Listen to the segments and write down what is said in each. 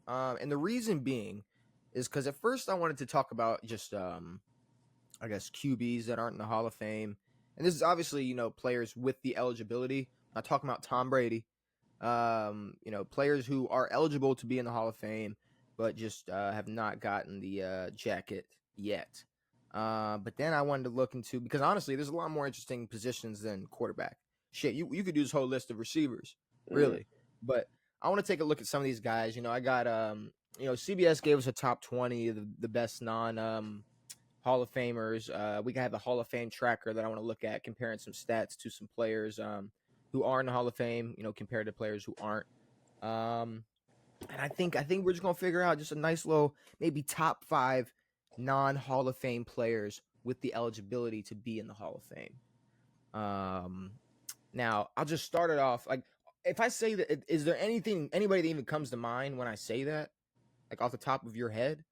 And the reason being is because at first I wanted to talk about just I guess QBs that aren't in the Hall of Fame, and this is obviously players with the eligibility. I'm not talking about Tom Brady. Players who are eligible to be in the Hall of Fame, but just have not gotten the jacket yet. But then I wanted to look into, because honestly, there's a lot more interesting positions than quarterback. Shit, you could do this whole list of receivers, really. But I want to take a look at some of these guys. I got CBS gave us a top 20, the best non Hall of Famers. We have the Hall of Fame tracker that I want to look at, comparing some stats to some players who are in the Hall of Fame, compared to players who aren't. And I think we're just gonna figure out just a nice little maybe top 5 non-Hall of Fame players with the eligibility to be in the Hall of Fame. Now I'll just start it off. Like, if I say that, is there anybody that even comes to mind when I say that, like off the top of your head?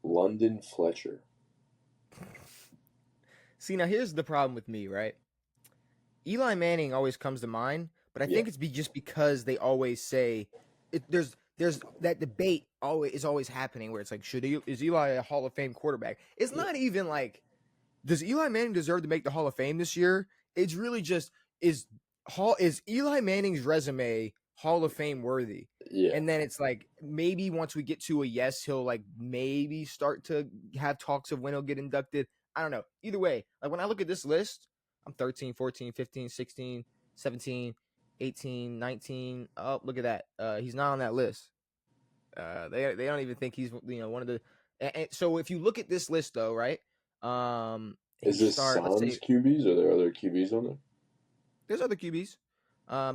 London Fletcher. See, now here's the problem with me, right? Eli Manning always comes to mind, but I think it's just because they always say there's that debate is always happening where it's like, is Eli a Hall of Fame quarterback? It's not even like, does Eli Manning deserve to make the Hall of Fame this year? It's really just, is Eli Manning's resume Hall of Fame worthy? Yeah. And then it's like, maybe once we get to a yes, he'll like maybe start to have talks of when he'll get inducted. I don't know. Either way, like when I look at this list, I'm 13, 14, 15, 16, 17, 18, 19. Oh, look at that. He's not on that list. They don't even think he's one of the. And so if you look at this list though, right? Is this Sans QBs? Are there other QBs on there? There's other QBs.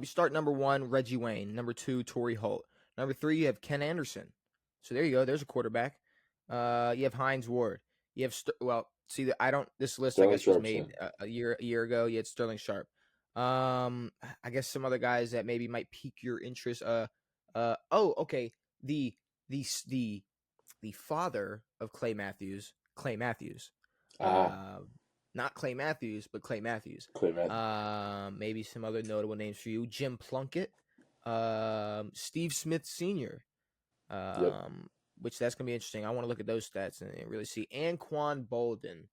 You start number 1, Reggie Wayne. Number 2, Torrey Holt. Number 3, you have Ken Anderson. So there you go. There's a quarterback. You have Hines Ward. You have this list Sterling I guess Sharp's was made a year ago. You had Sterling Sharp. I guess some other guys that maybe might pique your interest. Okay. The father of Clay Matthews. Not Clay Matthews, but Clay Matthews. Maybe some other notable names for you: Jim Plunkett, Steve Smith Sr. Which that's gonna be interesting. I want to look at those stats and really see. Anquan Bolden,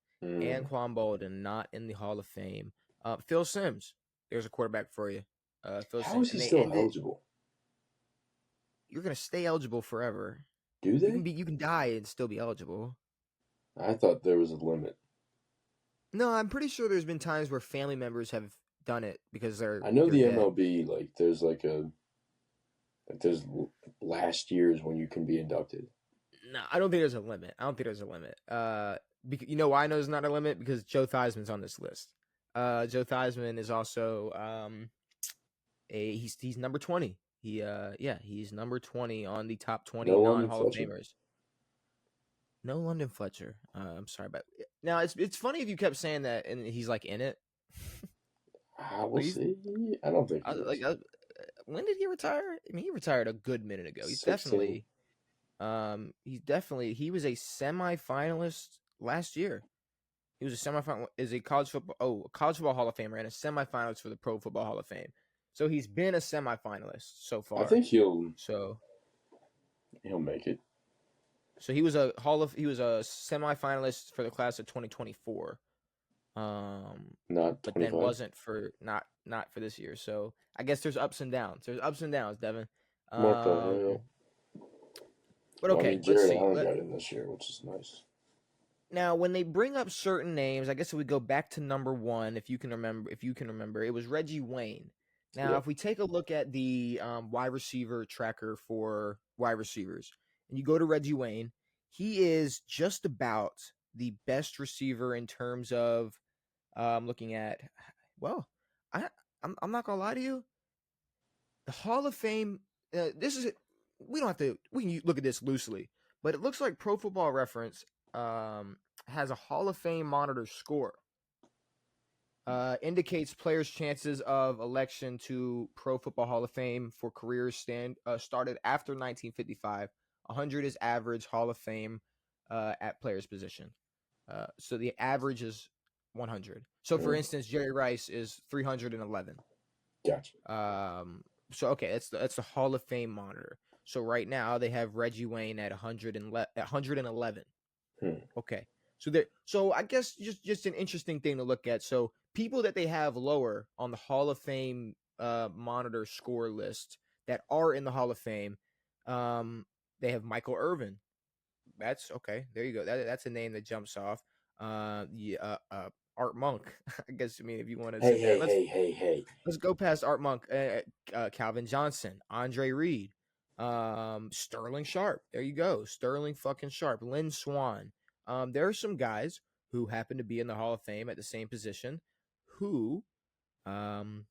not in the Hall of Fame. Phil Simms, there's a quarterback for you. Phil How Simms. is he still eligible? You're gonna stay eligible forever. Do they? You can die and still be eligible. I thought there was a limit. No, I'm pretty sure there's been times where family members have done it because they're. I know the dead. MLB, like there's there's last years when you can be inducted. No, I don't think there's a limit. You know why I know there's not a limit? Because Joe Theismann's on this list. Joe Theismann is also he's number 20. He's number 20 on the top 20 non-Hall of Famers. No London Fletcher. I'm sorry, but now it's funny if you kept saying that and he's like in it. We'll see. I don't think when did he retire? I mean, he retired a good minute ago. He's 16. He was a semifinalist last year. He was a semifinal as a college football Hall of Famer and a semifinalist for the Pro Football Hall of Fame. So he's been a semifinalist so far. I think he'll make it. So he was a semifinalist for the class of 2024. Not 25. But then wasn't for not for this year. So I guess there's ups and downs. Devin. But okay, let's see. Allen got in this year, which is nice. Now, when they bring up certain names, I guess if we go back to number 1, if you can remember, it was Reggie Wayne. Now, if we take a look at the wide receiver tracker for wide receivers, and you go to Reggie Wayne, he is just about the best receiver in terms of looking at. Well, I'm not gonna lie to you. The Hall of Fame. This is we don't have to. We can look at this loosely, but it looks like Pro Football Reference has a Hall of Fame monitor score. Indicates players' chances of election to Pro Football Hall of Fame for careers started after 1955. 100 is average Hall of Fame at player's position. So the average is 100. So, for instance, Jerry Rice is 311. Gotcha. So okay, that's the Hall of Fame monitor. So right now they have Reggie Wayne at 111. Hmm. Okay. So I guess just an interesting thing to look at. So people that they have lower on the Hall of Fame monitor score list that are in the Hall of Fame, they have Michael Irvin. That's okay. There you go. That's a name that jumps off. Yeah, Art Monk. I guess, I mean, if you want to Hey, sit there, hey, hey, hey, hey. let's go past Art Monk. Calvin Johnson, Andre Reed, Sterling Sharp. There you go, Sterling fucking Sharp. Lynn Swan. There are some guys who happen to be in the Hall of Fame at the same position who um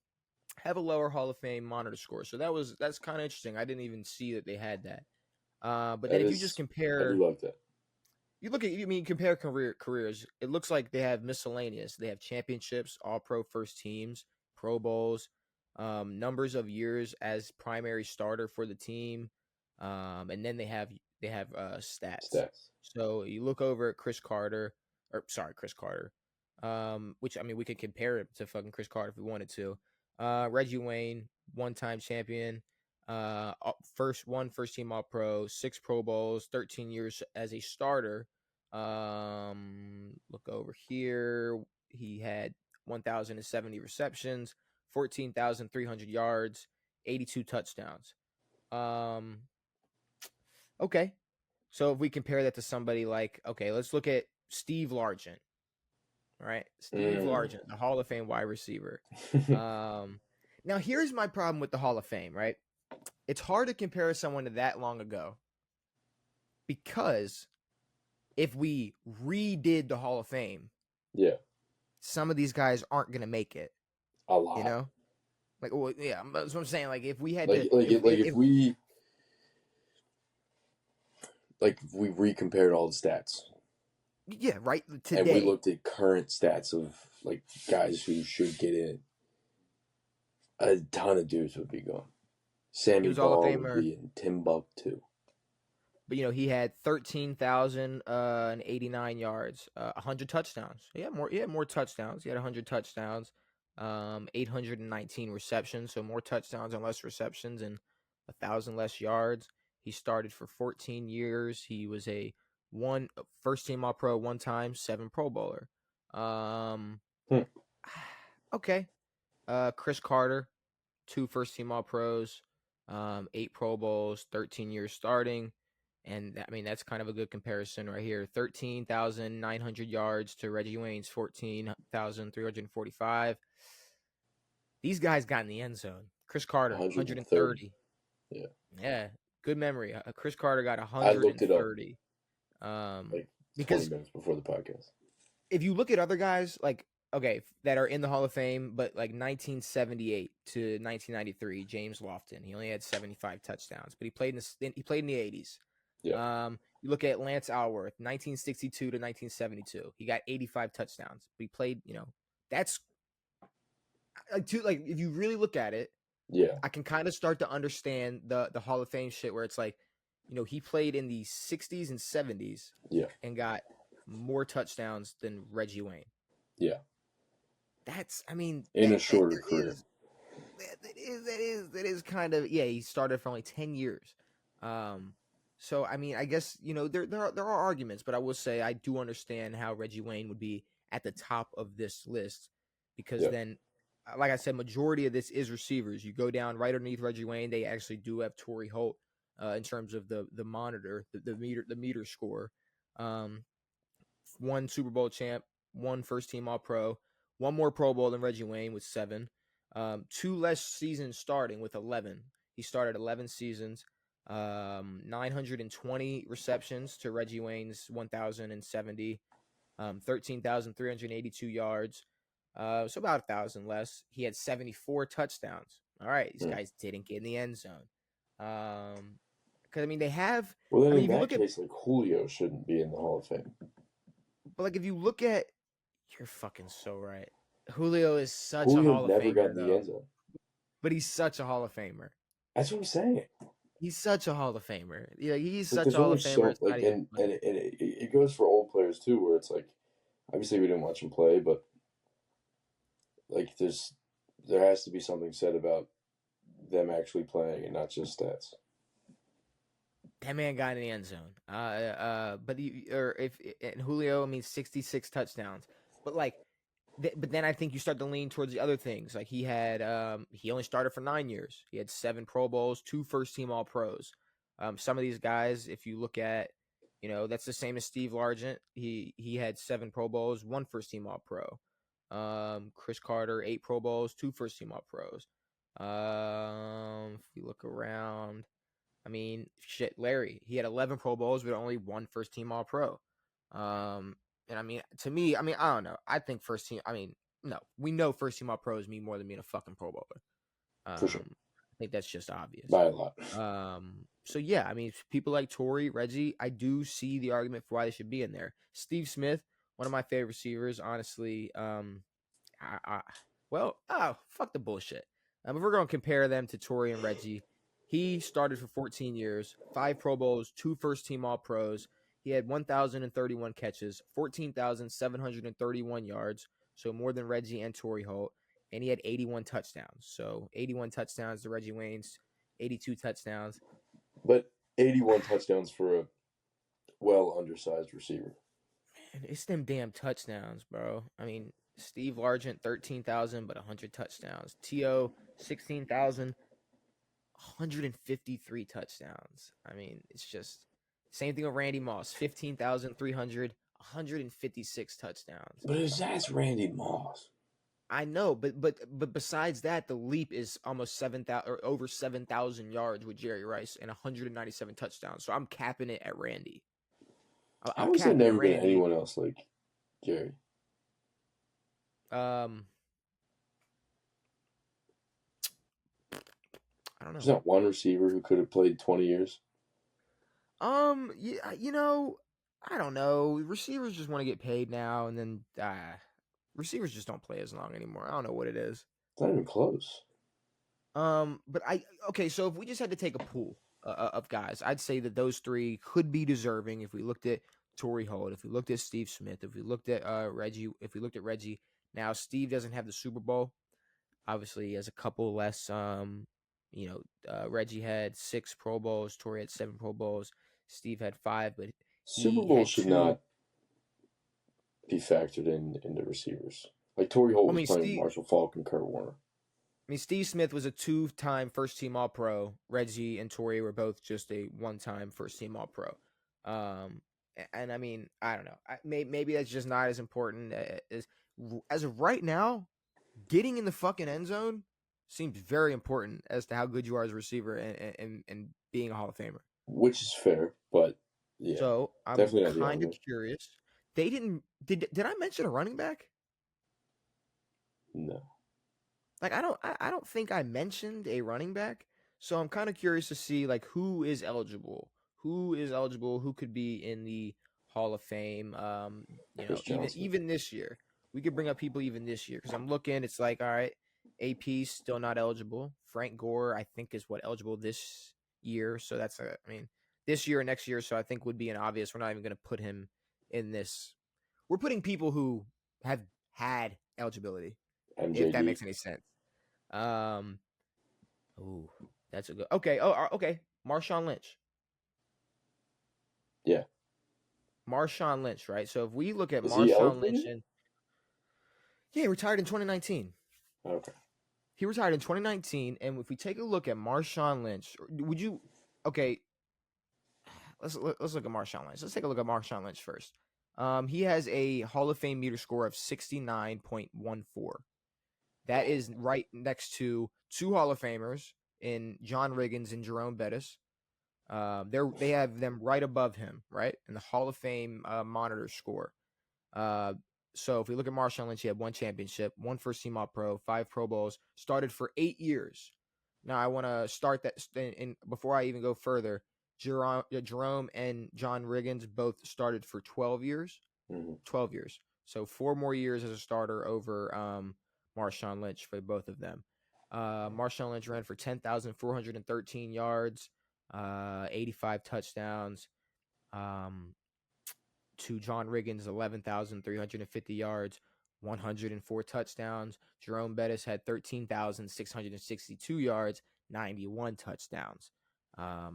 have a lower Hall of Fame monitor score. So that's kind of interesting. I didn't even see that they had that. But then That if you just is, I do compare, like that. you look at, you mean compare careers, it looks like they have miscellaneous. They have championships, all pro first teams, Pro Bowls, numbers of years as primary starter for the team, and then they have stats. Stats. So you look over at Chris Carter, or sorry, Chris Carter, which I mean we could compare it to fucking Chris Carter if we wanted to. Reggie Wayne, one-time champion, first team All Pro, 6 Pro Bowls, 13 years as a starter. Look over here. He had 1,070 receptions, 14,300 yards, 82 touchdowns. Um, okay. So if we compare that to somebody like, okay, let's look at Steve Largent. All right, Steve Mm. Largent, the Hall of Fame wide receiver. Now here's my problem with the Hall of Fame. Right, it's hard to compare someone to that long ago because if we redid the Hall of Fame, Yeah, some of these guys aren't gonna make it. a You lot. know, like, well, yeah, that's what I'm saying. Like, if we had Like, to, like, like if if we recompared all the stats yeah, right and we today, looked at current stats of like guys who should get in, a ton of dudes would be gone. he Sammy was Hall of Baugh would Famer. be in Timbuktu. But he had 13,000 and 89 yards, 100 touchdowns. He had more touchdowns. He had 100 touchdowns, 819 receptions, so more touchdowns and less receptions and 1,000 less yards. He started for 14 years. He was a one first team All Pro one time, 7 Pro Bowler. Um, Hmm. okay. Chris Carter, 2 first team All Pros, 8 Pro Bowls, 13 years starting. And I mean, that's kind of a good comparison right here. 13,900 yards to Reggie Wayne's 14,345. These guys got in the end zone. Chris Carter, 130. 130. Yeah. Yeah, good memory. Chris Carter got I looked it up 130. like 20 Because minutes before the podcast. if you look at other guys, like, okay, that are in the Hall of Fame, but like 1978 to 1993, James Lofton, he only had 75 touchdowns, but he played in the 80s. Yeah. You look at Lance Alworth, 1962 to 1972, he got 85 touchdowns, but he played, that's like if you really look at it, Yeah. I can kind of start to understand the Hall of Fame shit where it's like, he played in the 60s and 70s Yeah. and got more touchdowns than Reggie Wayne. Yeah. That's, I mean, In a shorter there career. is that is kind of, yeah, he started for only 10 years. So I mean, I guess, there are arguments, but I will say I do understand how Reggie Wayne would be at the top of this list because Yeah. then, like I said, majority of this is receivers. You go down right underneath Reggie Wayne, they actually do have Torrey Holt in terms of the monitor, the meter score. Um, 1 Super Bowl champ, 1 first team All Pro, 1 more Pro Bowl than Reggie Wayne with 7, 2 less seasons starting with 11. He started 11 seasons, 920 receptions to Reggie Wayne's 1,070, 13,382 yards, so about 1,000 less. He had 74 touchdowns. All right, these Hmm. guys didn't get in the end zone. Because I mean, they have. Well, then I mean, in if you that look at, case, like Julio shouldn't be in the Hall of Fame. but like if you look at, you're fucking so right. Julio is such a Julio Hall of never got Famer, in the though. end zone. But he's such a Hall of Famer. That's what I'm saying. He's such a Hall of Famer. Yeah, he's Like, such there's a Hall only of Famer. so It's not like, even and funny. it goes for old players too, where it's like, obviously we didn't watch him play, but like there has to be something said about them actually playing and not just stats. That man got in the end zone. But or if and Julio, I mean, 66 touchdowns. But like, but then I think you start to lean towards the other things. Like he only started for 9 years. He had 7 Pro Bowls, 2 first team All Pros. Some of these guys, if you look at, that's the same as Steve Largent. He had 7 Pro Bowls, 1 first team All Pro. Chris Carter, 8 Pro Bowls, 2 first team All Pros. If you look around, I mean, shit, Larry, he had 11 Pro Bowls, but only 1 first team All Pro. And I mean, to me, I mean, I don't know. I think first team, I mean, no, we know first team All Pros mean more than being a fucking Pro Bowler. For sure. I think that's just obvious. By a lot. So yeah, I mean, people like Torrey, Reggie, I do see the argument for why they should be in there. Steve Smith, one of my favorite receivers, honestly. Fuck the bullshit. If we're going to compare them to Torrey and Reggie, he started for 14 years, 5 Pro Bowls, 2 first team All Pros. He had 1,031 catches, 14,731 yards, so more than Reggie and Torrey Holt, and he had 81 touchdowns. So 81 touchdowns to Reggie Wayne's 82 touchdowns. But 81 touchdowns for a well undersized receiver. Man, it's them damn touchdowns, bro. I mean, Steve Largent, 13,000, but 100 touchdowns. T.O., 16,000, 153 touchdowns. I mean, it's just same thing with Randy Moss, 15,300, 156 touchdowns. But that's Randy Moss. I know, but besides that, the leap is almost 7,000 or over 7,000 yards with Jerry Rice and 197 touchdowns. So I'm capping it at Randy. How has there never been anyone else like Jerry? I don't know. There's not one receiver who could have played 20 years. Yeah, I don't know. Receivers just want to get paid now, and then receivers just don't play as long anymore. I don't know what it is. It's not even close. But okay. So if we just had to take a pool of guys, I'd say that those 3 could be deserving. If we looked at Torrey Holt, if we looked at Steve Smith, if we looked at Reggie, if we looked at Reggie. Now Steve doesn't have the Super Bowl. Obviously, he has a couple less. Reggie had 6 Pro Bowls. Torrey had 7 Pro Bowls. Steve had 5, but Super Bowl should not be factored into receivers. Like Torrey Holt was playing with Marshall Faulk and Kurt Warner. I mean, Steve Smith was a 2-time first team All Pro. Reggie and Torrey were both just a 1-time first team All Pro. And I mean, I don't know. Maybe that's just not as important as of right now. Getting in the fucking end zone seems very important as to how good you are as a receiver and being a Hall of Famer. Which is fair, but yeah. So I'm kind of curious. They didn't. Did I mention a running back? No. Like I don't think I mentioned a running back. So I'm kind of curious to see like who is eligible. Who could be in the Hall of Fame? Even this year. We could bring up people even this year because I'm looking. It's like, all right, AP still not eligible. Frank Gore, I think, is eligible this year. So that's this year and next year. So I think would be an obvious. We're not even going to put him in this. We're putting people who have had eligibility. MJD. If that makes any sense. Ooh, that's a good. Okay. Oh, okay. Marshawn Lynch. Yeah. Marshawn Lynch, right? So if we look at Marshawn Lynch he retired in 2019. Okay. He retired in 2019, and if we take a look at Marshawn Lynch, would you? Okay, let's look at Marshawn Lynch. Let's take a look at Marshawn Lynch first. He has a Hall of Fame meter score of 69.14. That is right next to 2 Hall of Famers in John Riggins and Jerome Bettis. They have them right above him, right, in the Hall of Fame monitor score. So if we look at Marshawn Lynch, he had 1 championship, 1 first team All Pro, 5 Pro Bowls, started for 8 years. Now I want to start that, and before I even go further, Jerome and John Riggins both started for 12 years. 12 years. So 4 more years as a starter over Marshawn Lynch for both of them. Marshawn Lynch ran for 10,413 yards, 85 touchdowns. To John Riggins, 11,350 yards, 104 touchdowns. Jerome Bettis had 13,662 yards, 91 touchdowns.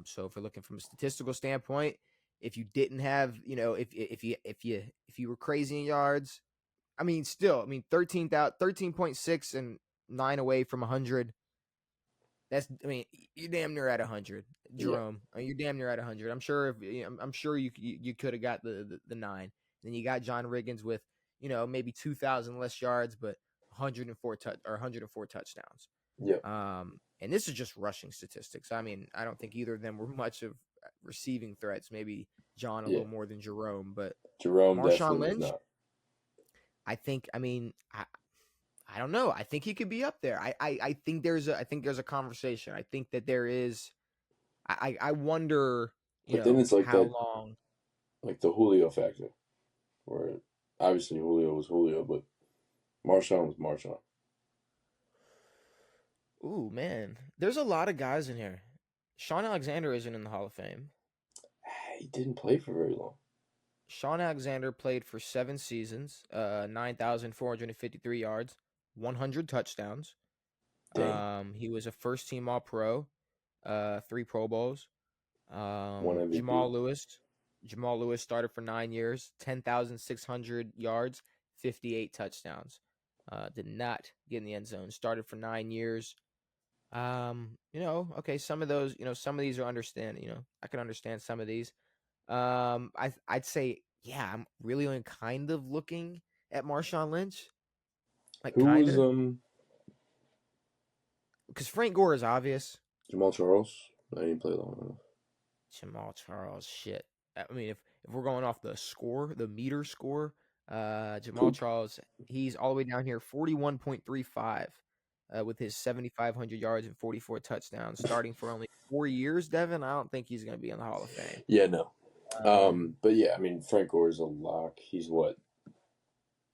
So if we're looking from a statistical standpoint, if you didn't have, if you were crazy in yards, I mean, 13.6 and 9 away from 100. You're damn near at 100, Jerome. Yeah. You're damn near at 100. I'm sure you could have got the 9. Then you got John Riggins with maybe 2,000 less yards, but 104 touchdowns. Yeah. And this is just rushing statistics. I mean, I don't think either of them were much of receiving threats. Maybe John a little more than Jerome, but Jerome Marshawn definitely Lynch, was not. I don't know. I think he could be up there. I think there's a conversation. I think that there is. I wonder, then it's like how long. Like the Julio factor, where obviously Julio was Julio, but Marshawn was Marshawn. Ooh, man. There's a lot of guys in here. Shaun Alexander isn't in the Hall of Fame. He didn't play for very long. Shaun Alexander played for 7 seasons, 9,453 yards, 100 touchdowns. Dang. He was a first-team All-Pro, 3 Pro Bowls. 1 MVP. Jamal Lewis started for 9 years, 10,600 yards, 58 touchdowns. Did not get in the end zone. Started for 9 years. Okay, some of those, some of these are I can understand some of these. I'd say, yeah, I'm really only kind of looking at Marshawn Lynch. Like, who kind was of, because Frank Gore is obvious. Jamal Charles? I didn't play long enough. Jamal Charles, shit. I mean, if we're going off the meter score, Jamal Charles, he's all the way down here, 41.35, with his 7,500 yards and 44 touchdowns, starting for only 4 years. Devin, I don't think he's going to be in the Hall of Fame. Yeah, no. But yeah, I mean, Frank Gore is a lock. He's what,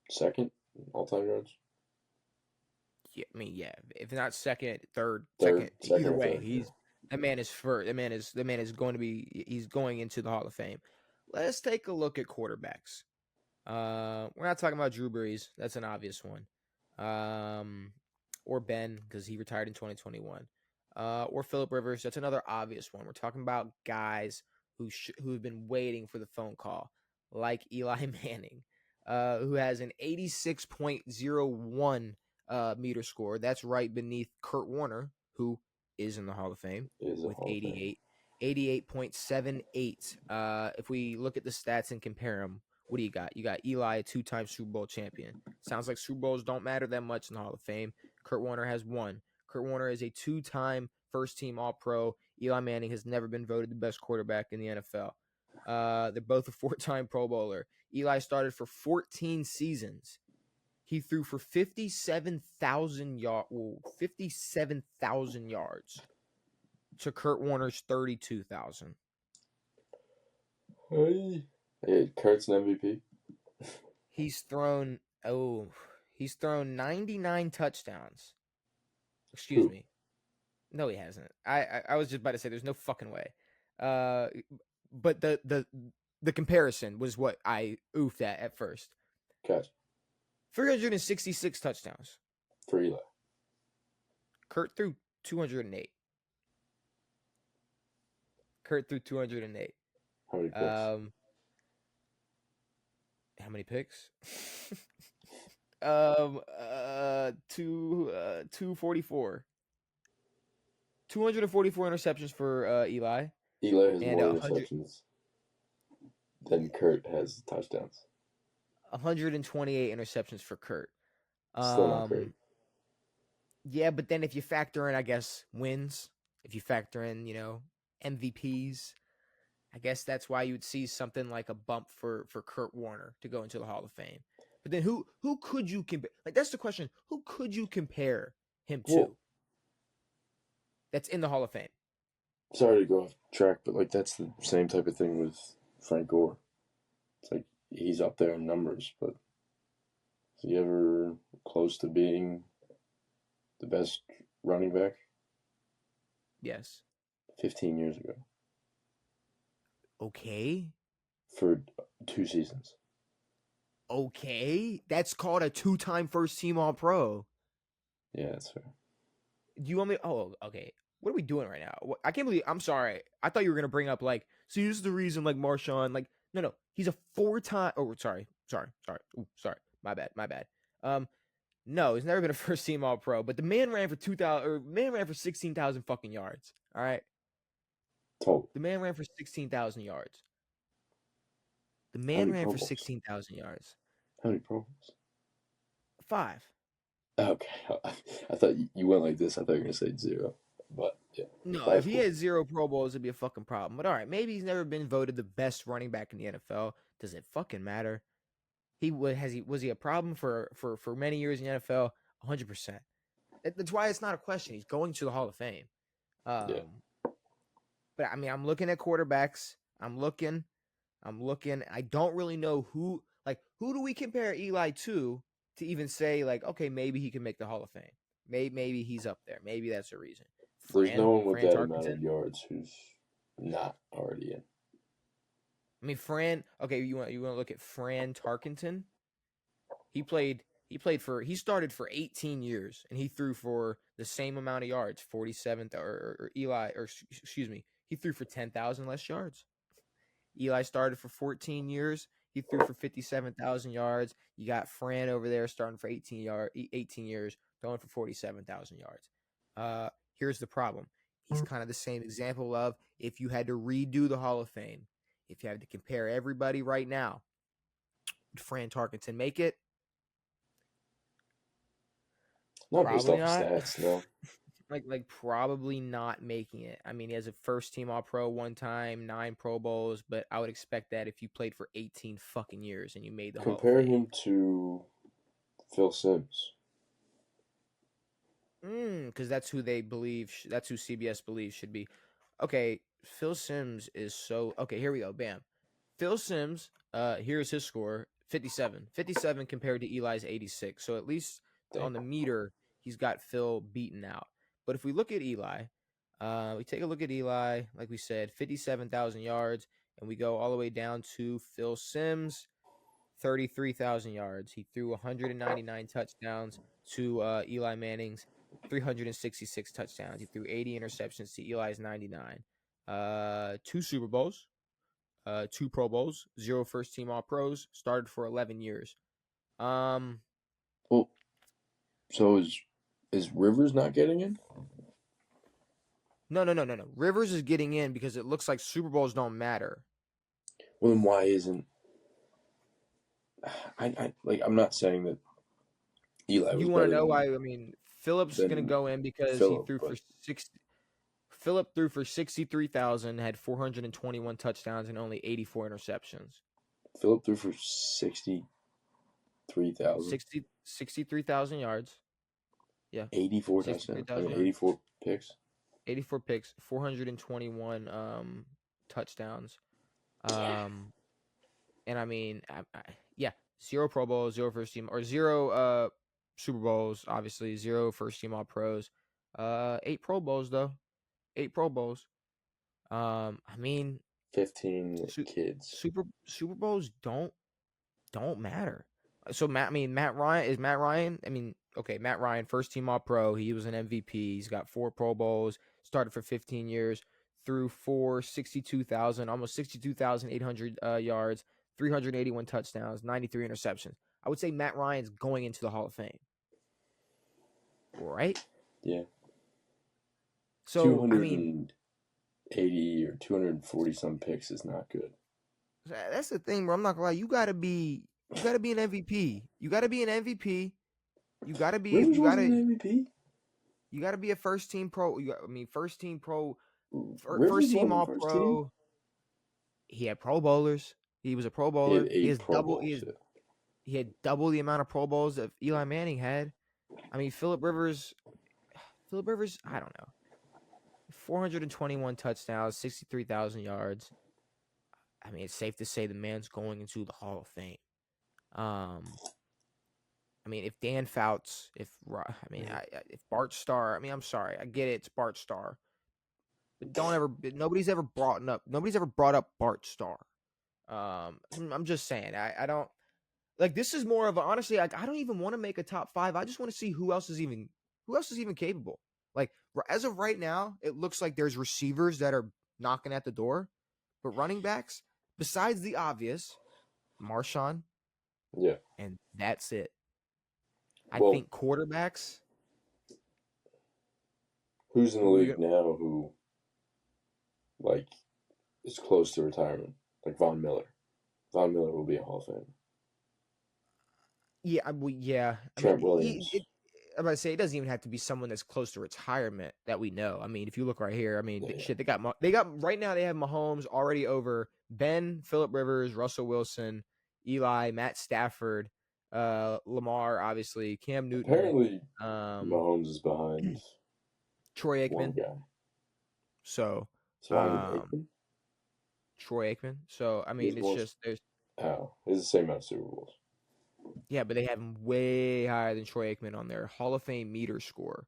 second all-time yards? Yeah, I mean, yeah. If not second, second either way, that man is first. The man is going to be. He's going into the Hall of Fame. Let's take a look at quarterbacks. We're not talking about Drew Brees. That's an obvious one. Or Ben, because he retired in 2021. Or Phillip Rivers. That's another obvious one. We're talking about guys who have been waiting for the phone call, like Eli Manning, who has an 86.01 meter score. That's right beneath Kurt Warner, who is in the Hall of Fame with 88.78. If we look at the stats and compare them, what do you got? You got Eli, a 2-time Super Bowl champion. Sounds like Super Bowls don't matter that much in the Hall of Fame. Kurt Warner has 1. Kurt Warner is a 2-time first-team All-Pro. Eli Manning has never been voted the best quarterback in the NFL. They're both a 4-time Pro Bowler. Eli started for 14 seasons. He threw for 57,000 yards to Kurt Warner's 32,000. Hey, Kurt's an MVP. He's thrown 99 touchdowns. Excuse me. No, he hasn't. I was just about to say there's no fucking way. But the comparison was what I oofed at first. Catch. 366 touchdowns. For Eli. Kurt threw 208. How many picks? How many picks? 244. 244 interceptions for Eli. Eli has more interceptions than Kurt has touchdowns. 128 interceptions for Kurt. Still not great. Yeah, but then if you factor in, I guess, wins, if you factor in, MVPs, I guess that's why you would see something like a bump for Kurt Warner to go into the Hall of Fame. But then who could you compare? Like, that's the question. Who could you compare him to? That's in the Hall of Fame. Sorry to go off track, but like that's the same type of thing with Frank Gore. It's like he's up there in numbers, but is he ever close to being the best running back? Yes. 15 years ago. Okay. For 2 seasons. Okay, that's called a two-time first team All Pro. Yeah, that's fair. Do you want me? Oh, okay. What are we doing right now? I can't believe. I'm sorry. I thought you were gonna bring up like. So here's the reason, like Marshawn. Like, no. He's a four-time. Oh, sorry. Ooh, sorry. My bad. Um, no, he's never been a first team All Pro. But the man ran for 2,000. Or man ran for 16,000 fucking yards. All right. Total. The man ran for 16,000 yards. The How man many ran Pro for Bowls? 16,000 yards. How many Pro Bowls? 5. Okay, I thought you went like this. I thought you were gonna say 0, but yeah, No, if 5 he cool. had 0 Pro Bowls, it'd be a fucking problem. But all right, maybe he's never been voted the best running back in the NFL. Does it fucking matter? Was he a problem for many years in the NFL? 100%. That's why it's not a question. He's going to the Hall of Fame. Yeah, Um, but I mean, I'm looking at quarterbacks. I'm looking. I don't really know who do we compare Eli to even say like, okay, maybe he can make the Hall of Fame. Maybe he's up there. Maybe that's the reason. there's no one with Fran that amount of Tarkenton. yards who's not already in. I mean, Fran. Okay, you want to look at Fran Tarkenton? He started for 18 years and he threw for the same amount of yards, 47 or Eli or excuse me, he threw for 10,000 less yards. Eli started for 14 years. He threw for 57,000 yards. You got Fran over there starting for 18 years, throwing for 47,000 yards. Here's the problem. He's kind of the same example of if you had to redo the Hall of Fame, if you had to compare everybody right now, would Fran Tarkenton make it? Not based Probably off of not. stats, no. like probably not making it. I mean, he has a first team All Pro one time, 9 Pro Bowls, but I would expect that if you played for 18 fucking years and you made the Hall of Compare Fame. him to Phil Simms. Because that's who they believe. That's who CBS believes should be. Okay, Phil Simms is so. Okay, here we go. Bam. Phil Simms. Here's his score: 57. 57 compared to Eli's 86. So at least Damn. on the meter, he's got Phil beaten out. But if we look at Eli, we take a look at Eli. Like we said, 57,000 yards, and we go all the way down to Phil Simms. 33,000 yards. He threw 199 touchdowns to Eli Manning's 366 touchdowns. He threw 80 interceptions to Eli's 99. 2 Super Bowls, 2 Pro Bowls, 0 first team All Pros. Started for 11 years. Um, Well, so is Rivers not getting in? no. Rivers is getting in because it looks like Super Bowls don't matter. Well, then why isn't I like? I'm not saying that Eli was You want to better know why? I mean, Phillips is going to than go in because he Philip, threw for but 60. Phillip threw for 63,000, had 421 touchdowns and only 84 interceptions. Philip threw for 63,000. 63,000 yards. Yeah, 84 touchdowns. I 63,000 mean, yards. 84 picks. 84 picks, 421 touchdowns. Um and I mean yeah, 0 Pro Bowls, 0 first team or 0 Super Bowls, obviously, 0 first team All Pros. 8 Pro Bowls though. 8 Pro Bowls. I mean, 15 su- kids. Super Bowls don't matter. So Matt Ryan is Matt Ryan. I mean, okay, Matt Ryan, first team All Pro. He was an MVP. He's got 4 Pro Bowls. Started for 15 years. Threw for 62,000, almost 62,800 yards, 381 touchdowns, 93 interceptions. I would say Matt Ryan's going into the Hall of Fame, right? Yeah. So I mean, 280 or 240 some picks is not good. that's the thing, bro. I'm not gonna lie. You gotta be an MVP. You gotta be an MVP. You gotta be. Rivers You wasn't gotta. an MVP. You got to be a first team pro. First team pro, first Rivers team wasn't all first team. pro. He had Pro Bowlers. He was a Pro He had Bowler. 8 Pro Bowls. Yeah. He had double the amount of Pro Bowls that Eli Manning had. I mean, Philip Rivers. I don't know. 421 touchdowns, 63,000 yards. I mean, it's safe to say the man's going into the Hall of Fame. I mean, if Dan Fouts, if Bart Starr. I mean, I'm sorry, I get it. It's Bart Starr. But nobody's ever brought up Bart Starr. I'm just saying, I don't. like this is more of a, honestly, like I don't even want to make a top 5. I just want to see who else is even capable. Like as of right now, it looks like there's receivers that are knocking at the door, but running backs, besides the obvious, Marshawn, Yeah. and that's it. I Well, think quarterbacks. who's in the Who are league you? now who like is close to retirement? Like Von Miller. Von Miller will be a Hall of Famer. Yeah, yeah. I mean, Trent Williams. I'm about to say it doesn't even have to be someone that's close to retirement that we know. I mean, if you look right here, I mean, Yeah, yeah. shit, they got right now. They have Mahomes already over Ben, Phillip Rivers, Russell Wilson, Eli, Matt Stafford, Lamar, obviously, Cam Newton, Apparently, um, Mahomes is behind Troy one Aikman. guy. So, It's behind um, Aikman. Troy Aikman. So, I He has mean, it's more. just there's How? It's the same amount of Super Bowls. yeah, but they have him way higher than Troy Aikman on their Hall of Fame meter score.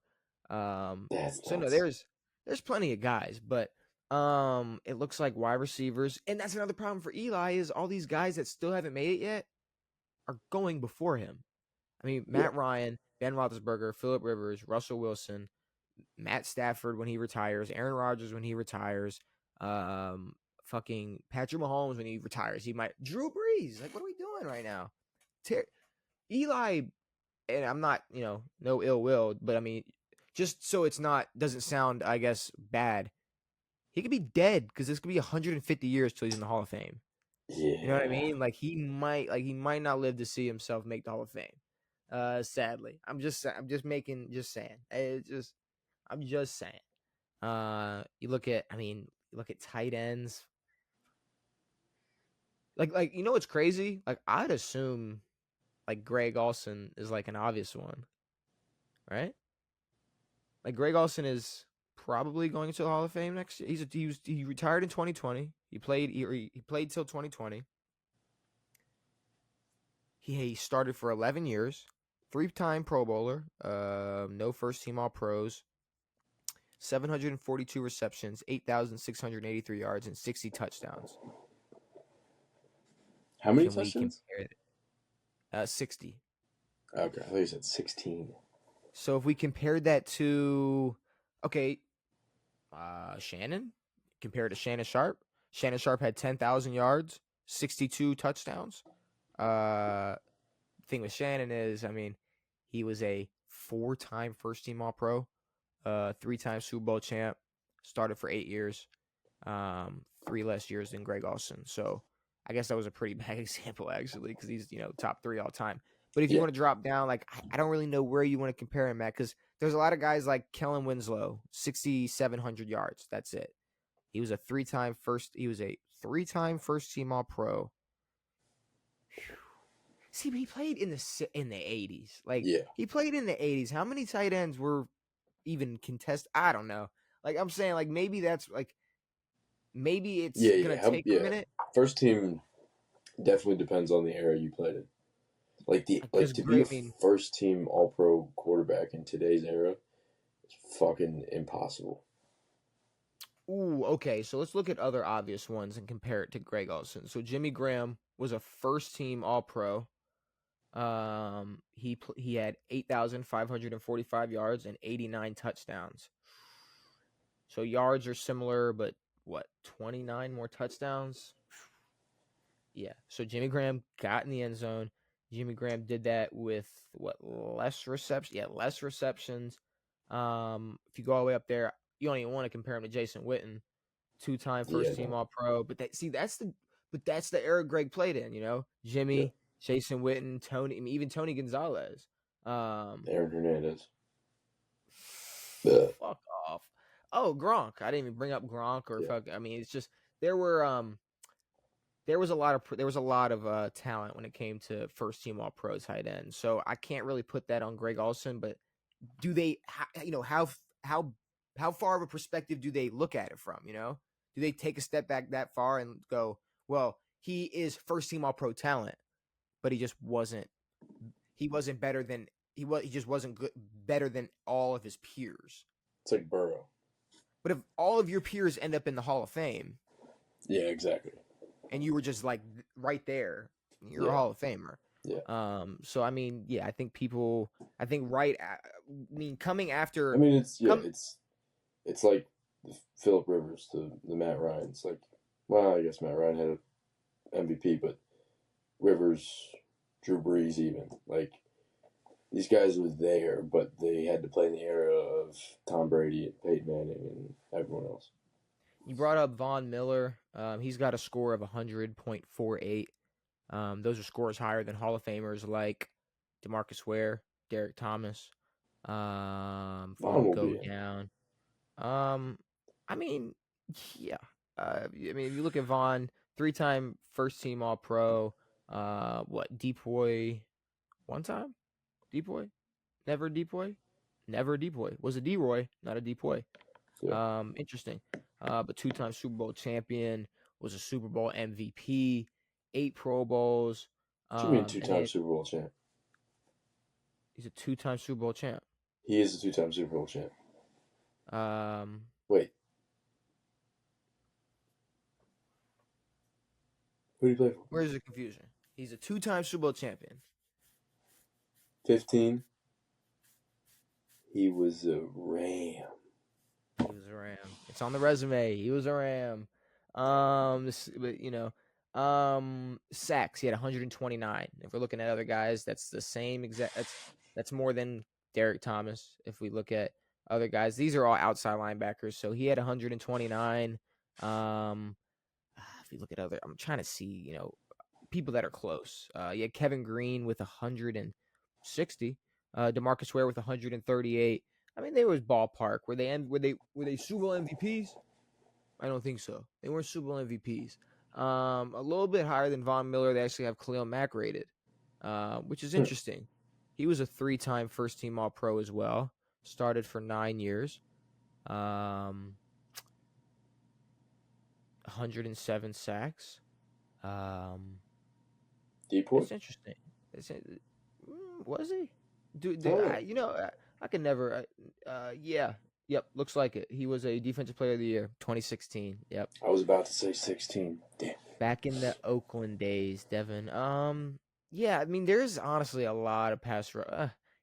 That's So no, nuts. there's plenty of guys, but it looks like wide receivers, and that's another problem for Eli is all these guys that still haven't made it yet are going before him. I mean, Yeah. Matt Ryan, Ben Roethlisberger, Phillip Rivers, Russell Wilson, Matt Stafford when he retires, Aaron Rodgers when he retires, um, fucking Patrick Mahomes when he retires. He might Drew Brees. Like, what are we doing right now? Eli, and I'm not, no ill will, but I mean, just so it's not doesn't sound, I guess, bad. He could be dead because this could be 150 years till he's in the Hall of Fame. You know what I Yeah. mean? Like he might not live to see himself make the Hall of Fame. Sadly, just saying. I'm just saying. You look at tight ends. Like you know what's crazy? Like I'd assume like Greg Olson is like an obvious one, right? Like Greg Olson is probably going to the Hall of Fame next year. He retired in 2020. He played till 2020. He started for 11 years, 3-time Pro Bowler, no first team All Pros, 742 receptions, 8,683 yards, and 60 touchdowns. How many Can we touchdowns? compare it? 60. Okay, I thought you said 16. So if we compared that to, okay, Shannon, compared to Shannon Sharp. Shannon Sharp had 10,000 yards, 62 touchdowns. Thing with Shannon is, I mean, he was a 4-time first team All Pro, 3-time Super Bowl champ, started for 8 years, 3 less years than Greg Olson. So I guess that was a pretty bad example actually, because he's top 3 all time. But if you Yeah. want to drop down, like I don't really know where you want to compare him at, because there's a lot of guys like Kellen Winslow, 6,700 yards. That's it. He was a 3-time first. He was a 3-time first team All Pro. See, but he played in the 80s. Like Yeah. he played in the 80s. How many tight ends were even contested? I don't know. Like I'm saying, like maybe that's like maybe it's Yeah, gonna yeah. take a Yeah. minute. First team definitely depends on the era you played in. Like Because to be a great. I mean, first team All Pro quarterback in today's era is fucking impossible. ooh, okay. So let's look at other obvious ones and compare it to Greg Olson. So Jimmy Graham was a first team All Pro. He had 8,545 yards and 89 touchdowns. So yards are similar, but what, 29 more touchdowns? Yeah. So Jimmy Graham got in the end zone. Jimmy Graham did that with what, less receptions? Yeah, less receptions. If you go all the way up there, you don't even want to compare him to Jason Witten, 2-time Yeah, first team no. All Pro. That's the era Greg played in. Yeah. Jimmy, Jason Witten, Tony, I mean, even Tony Gonzalez. Um, Aaron Hernandez. Yeah. fuck off. Oh, Gronk. I didn't even bring up Gronk or Yeah. fuck. I mean, it's just there were there was a lot of talent when it came to first team All Pro tight end. So I can't really put that on Greg Olson, but do they how far of a perspective do they look at it from, Do they take a step back that far and go, well, he is first team All Pro talent, but he wasn't better than he just wasn't good better than all of his peers. It's like Burrow. But if all of your peers end up in the Hall of Fame Yeah, exactly. and you were just like right there, you're a Yeah. Hall of Famer. Yeah. So I mean, yeah, I think people, I think I mean, coming I after, mean, come, it's like the Philip Rivers to the Matt Ryan. It's like, well, I guess Matt Ryan had an MVP, but Rivers, Drew Brees, even like these guys were there, but they had to play in the era of Tom Brady and Peyton Manning and everyone else. you brought up Von Miller. He's got a score of 100.48. Those are scores higher than Hall of Famers like DeMarcus Ware, Derek Thomas. If we Vaughn will go be in. down, I mean, yeah. I mean, if you look at Vaughn, three-time first-team All-Pro. What Depoy? One time, Depoy? Never Depoy? Never Depoy. Was a D-Roy, not a Depoy. Yeah. Interesting. But two-time Super Bowl champion, was a Super Bowl MVP, 8 Pro Bowls. What you mean And two-time then Super Bowl champ? he's a two-time Super Bowl champ. He is a two-time Super Bowl champ. Um, Wait, who did he play for? where's the confusion? He's a two-time Super Bowl champion. 15. He was a Ram. He was a Ram. It's on the resume. He was a Ram. But sacks. He had 129. If we're looking at other guys, that's the same exact. That's more than Derek Thomas. If we look at other guys, these are all outside linebackers. So he had 129. If you look at other, I'm trying to see, people that are close. You had Kevin Green with 160. DeMarcus Ware with 138. I mean, they was ballpark. Were they Super Bowl MVPs? I don't think so. They weren't Super Bowl MVPs. A little bit higher than Von Miller. They actually have Khalil Mack rated, which is interesting. He was a 3-time first team All Pro as well. Started for 9 years. 107 sacks. Depoy? It's interesting. Was he? Dude, Oh. I can never. Yeah, yep. Looks like it. He was a defensive player of the year, 2016. Yep. I was about to say 16. Damn. Back in the Oakland days, Devin. Yeah. I mean, there's honestly a lot of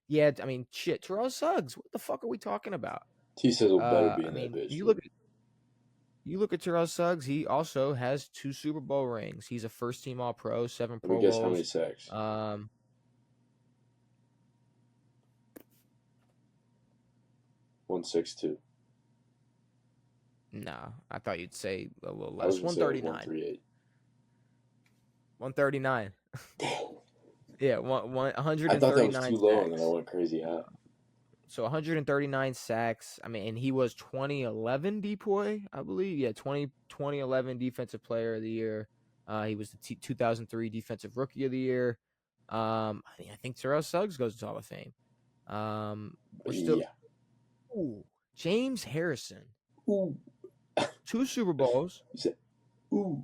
yeah. I mean, shit. Terrell Suggs. What the fuck are we talking about? T-Sizzle better be I in that mean, bitch. you look at Terrell Suggs. He also has 2 Super Bowl rings. He's a first team All Pro, 7 Let me Pro guess how many Bowls. sacks. 162. No, I thought you'd say a little I was less. gonna say like 139. 138. 139. Yeah, I thought that was 139 too low, and then I sacks. went crazy high. So 139 sacks. I mean, and he was 2011 Depoy, I believe. Yeah, 2011 Defensive Player of the Year. He was the 2003 Defensive Rookie of the Year. I think Terrell Suggs goes to Hall of Fame. We're still. Yeah. Ooh, James Harrison. Ooh. 2 Super Bowls. You said, ooh.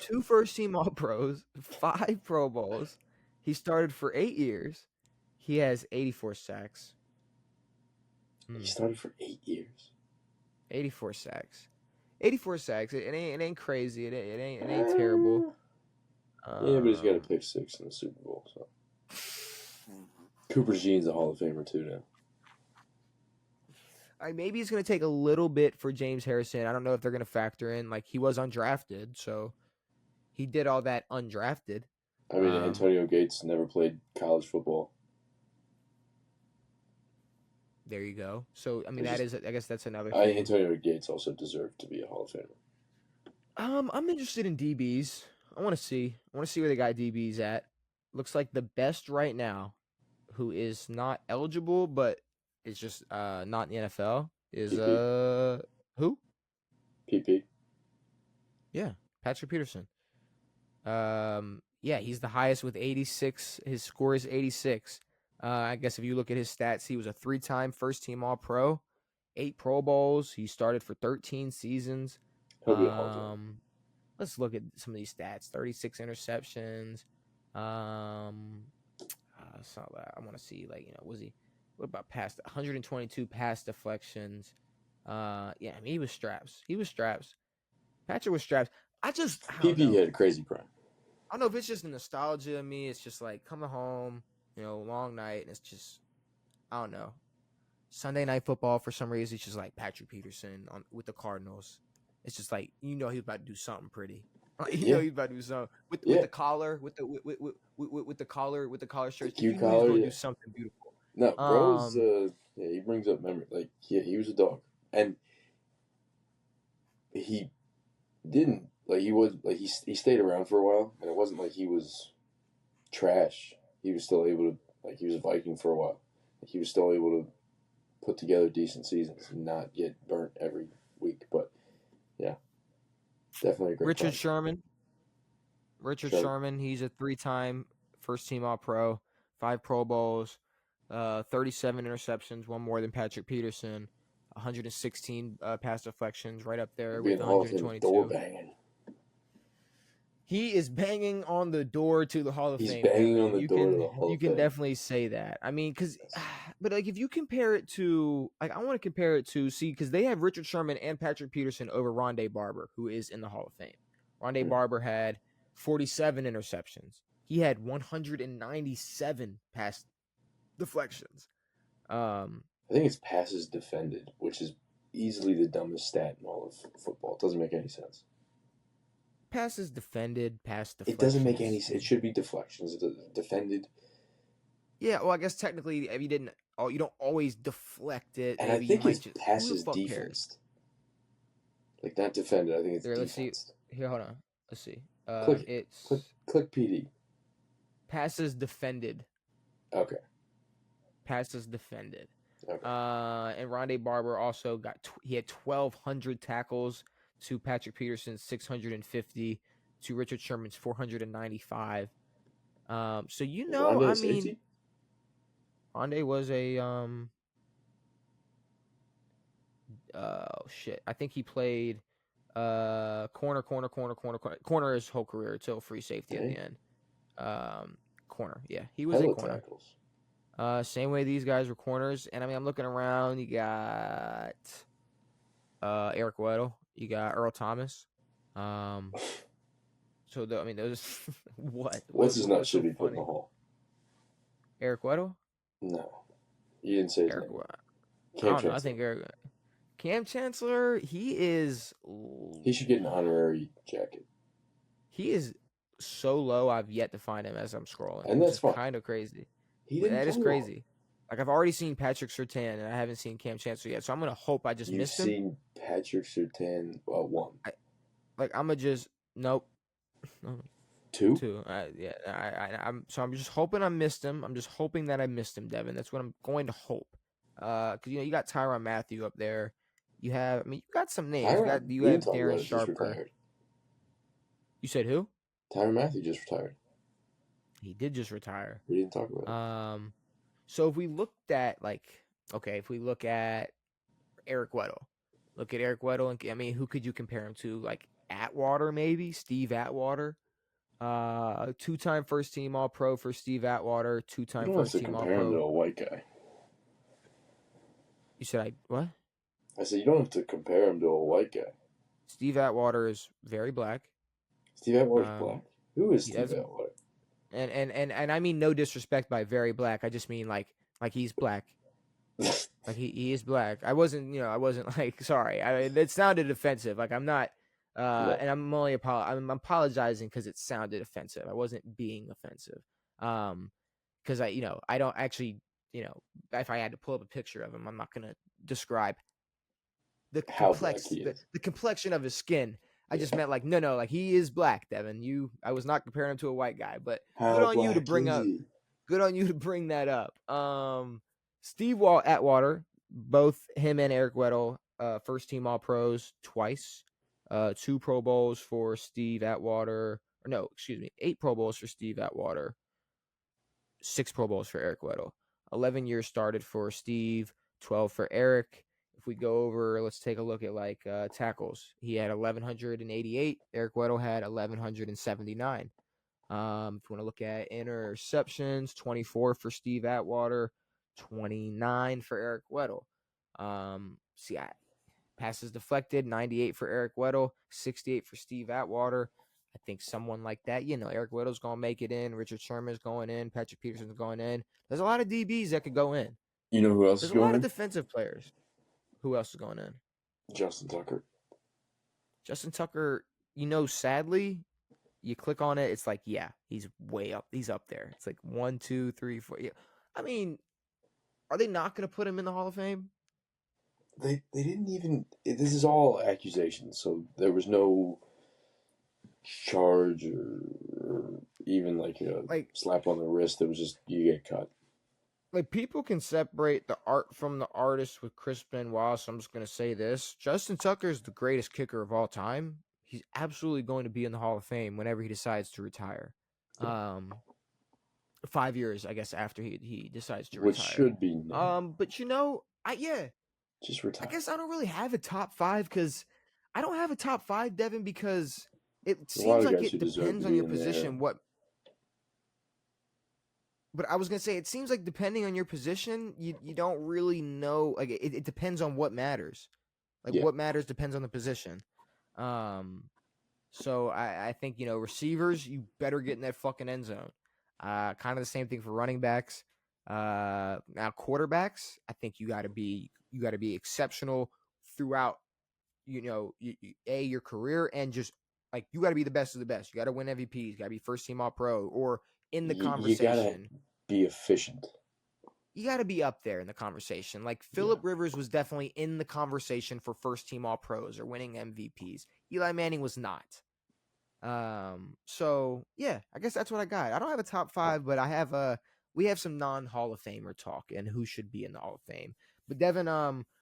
2 first team All Pros, 5 Pro Bowls. He started for 8 years. He has 84 sacks. He started for 8 years. 84 sacks. 84 sacks. It ain't crazy. It ain't terrible. Yeah, but he's got a pick 6 in the Super Bowl. So Cooper Jean's a Hall of Famer too now. Maybe it's gonna take a little bit for James Harrison. I don't know if they're gonna factor in like he was undrafted, so he did all that undrafted. I mean, Antonio Gates never played college football. There you go. So I mean, I guess that's another I thing. Antonio Gates also deserved to be a Hall of Famer. I'm interested in DBs. I want to see where the guy DB's at. Looks like the best right now, who is not eligible but is just not in the NFL is PP. who? PP. Yeah, Patrick Peterson. Yeah, he's the highest with 86. His score is 86. I guess if you look at his stats, he was a 3-time first team All Pro, 8 Pro Bowls. He started for 13 seasons. He'll be a Hall of Famer. Let's look at some of these stats. 36 interceptions. So I want to see what about past 122 pass deflections? Yeah, I mean he was straps. Patrick was straps. I don't PP know. had a crazy prime. I don't know if it's just the nostalgia of me. It's just like coming home, long night, and it's just I don't know. Sunday night football for some reason. It's just like Patrick Peterson with the Cardinals. It's just like he was about to do something pretty. Yeah, He's about to do something with yeah. the collar, with the collar, with the collar The shirts. Q You knew he was collar, going to yeah. do something beautiful. No, bro is Um, yeah, he brings up memory. Like, yeah, he was a dog, and he didn't like he was like he stayed around for a while, and it wasn't like he was trash. He was still able to he was a Viking for a while. He was still able to put together decent seasons and not get burnt every week. But yeah, definitely a great Richard player. Sherman. Richard Sure. Sherman. He's a 3-time first team All Pro, 5 Pro Bowls, 37 interceptions, one more than Patrick Peterson, 116 pass deflections, right up there Being with the Hall of Fame is door 122. banging. He is banging on the door to the Hall of He's Fame, banging on Devin. the You door to can the Hall you of can Fame. definitely say that. I mean, because Yes. but like if you compare it to I want to compare it to because they have Richard Sherman and Patrick Peterson over Rondé Barber, who is in the Hall of Fame. Rondé Hmm. Barber had 47 interceptions. He had 197 pass deflections. Um, I think it's passes defended, which is easily the dumbest stat in all of football. It doesn't make any sense. passes defended, pass It doesn't make any deflections. sense. It should be deflections. Defended. Yeah, well, I guess technically, if you didn't, you don't always deflect it. And I Maybe you think might it's just. Who the passes fuck cares? defensed. Like, not defended. I think it's Here, let's see. defensed. Here, hold on. Let's see. Click it. Click, It's click PD. passes defended. Okay. Passes defended. Okay. And Rondé Barber also he had 1,200 tackles to Patrick Peterson's 650 to Richard Sherman's 495. So Was Rondé I a mean, safety? Rondé was a shit. I think he played corner his whole career until free safety at Dang. the end. Corner, yeah, he was a Hella corner. tackles. Same way these guys were corners, and I mean I'm looking around. You got Eric Weddle, you got Earl Thomas. So I mean those What's his nut what's so should be put in funny? the hall? Eric Weddle, No. You didn't say his Eric. name. I Cam don't know. I Chancellor. think Eric Cam Chancellor. He should get an honorary jacket. He is so low. I've yet to find him as I'm scrolling, And which that's is fine. kind of crazy. He didn't That is play long. crazy. Like I've already seen Patrick Surtain, and I haven't seen Cam Chancellor yet. So I'm gonna hope I just You've missed him. seen Patrick Surtain one. I'm gonna just nope. Two? Two. Yeah. I'm just hoping I missed him. I'm just hoping that I missed him, Devin. That's what I'm going to hope. Because you got Tyrann Mathieu up there. You have. I mean, you got some names. Tyrann, You we have didn't talk Darren about it, just Sharper. retired. You said who? Tyrann Mathieu just retired. He did just retire. We didn't talk about it. So if we looked at if we look at Eric Weddle, and I mean, who could you compare him to? Like Atwater, maybe Steve Atwater. 2-time first team All Pro for Steve Atwater. You 2-time don't have first to team All compare him to Pro. a white guy. You said what? I said you don't have to compare him to a white guy. Steve Atwater is very black. Steve Atwater's black. Who is Steve has Atwater? And I mean no disrespect by very black. I just mean like he's black. Like he is black. I wasn't like sorry. It sounded offensive. Like I'm not No. and I'm only I'm apologizing because it sounded offensive. I wasn't being offensive. Because I don't actually, if I had to pull up a picture of him, I'm not gonna describe How black he is. the complexion of his skin. I just meant like no, like he is black, Devin. I was not comparing him to a white guy, but good on you to bring up. Good on you to bring that up. Steve Atwater, both him and Eric Weddle, first team All Pros twice. 2 Pro Bowls for Steve Atwater. Or no, excuse me, 8 Pro Bowls for Steve Atwater. 6 Pro Bowls for Eric Weddle. 11 years started for Steve, 12 for Eric. If we go over, let's take a look at tackles. He had 1,188. Eric Weddle had 1,179. If you want to look at interceptions, 24 for Steve Atwater, 29 for Eric Weddle. Passes deflected, 98 for Eric Weddle, 68 for Steve Atwater. I think someone like that, Eric Weddle's going to make it in. Richard Sherman's going in. Patrick Peterson's going in. There's a lot of DBs that could go in. You know who else is There's a going lot of in? defensive players. Who else is going in? Justin Tucker. Justin Tucker, sadly, you click on it, it's like, yeah, he's way up. He's up there. It's like 1, 2, 3, 4. Yeah. I mean, are they not going to put him in the Hall of Fame? They didn't even. This is all accusations, so there was no charge or even like a Like, slap on the wrist. It was just you get cut. people can separate the art from the artist with Chris Benoit. So I'm just going to say this: Justin Tucker is the greatest kicker of all time. He's absolutely going to be in the Hall of Fame whenever he decides to retire. 5 years, I guess, after he decides to Which retire. should be now. But Just I retire. guess I don't really have a top five because I don't have a top five, Devin, because it There's a lot seems of like guys who it deserve to depends on be your in there. position. But I was gonna say it seems like depending on your position, you don't really know. Like it depends on what matters. Like Yeah. what matters depends on the position. Um, so I think receivers, you better get in that fucking end zone. Kind of the same thing for running backs. Now quarterbacks, I think you got to be exceptional throughout. Your career and just like you got to be the best of the best. You got to win MVPs. You got to be first team All Pro or in the You gotta conversation. be efficient. You got to be up there in the conversation. Like Yeah. Philip Rivers was definitely in the conversation for first team All Pros or winning MVPs. Eli Manning was not. So yeah, I guess that's what I got. I don't have a top five, but we have some non Hall of Famer talk and who should be in the Hall of Fame. But Devin,